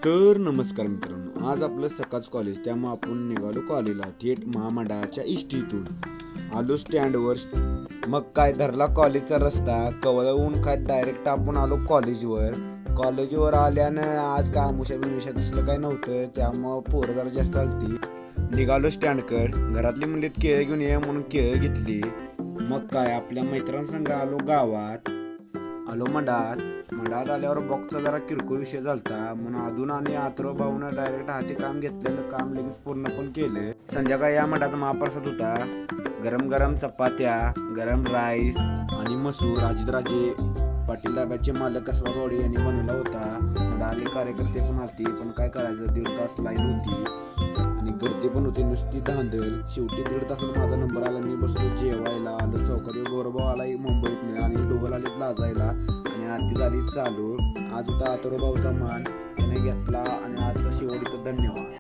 तर नमस्कार मित्रांनो, आज आपलं सकाळच कॉलेज, त्यामुळे आपण निघालो कॉलेजला. थेट महामंडळाच्या इष्टीतून आलो स्टँडवर. मग काय धरला कॉलेजचा रस्ता, कवळवून काय डायरेक्ट आपण आलो कॉलेजवर आल्यानं आज काय आमुषा दिसलं काय नव्हतं, त्यामुळं पोरं जरा जास्त आलती. निघालो स्टँडकड. घरातली म्हणलीत केळं घेऊन ये म्हणून केळं घेतली. मग काय आपल्या मित्रांसंग आलो गावात. आलो मंडात आल्यावर बॉक्सचा जरा किरकोळ विषय झालता, म्हणून अधून आणि आथरो भाऊनं डायरेक्ट हाती काम घेतलेलं काम लगेच पूर्ण पण केलं. संध्याकाळी या मंडात महाप्रसाद होता. गरम गरम चपात्या, गरम राईस आणि मसूर अजितराजे पाटील दाब्याचे मालक कसबा बावडे यांनी बनवला होता. मंडळाले कार्यकर्ते पण असते, पण काय करायचं, 1.5 तास लाईन होती आणि गर्दी पण होती, नुसती धांदल. शेवटी 1.5 तासाला माझा नंबर आला. मी बसलो जेवायला. आलो चौकात. गौरव आला मुंबईतनं आणि दोघं आलेत लाजायला आणि आरती झाली चालू. आज होता अथर्व भाऊचा मान, त्याने घेतला आणि आजचा शेवटी तर धन्यवाद.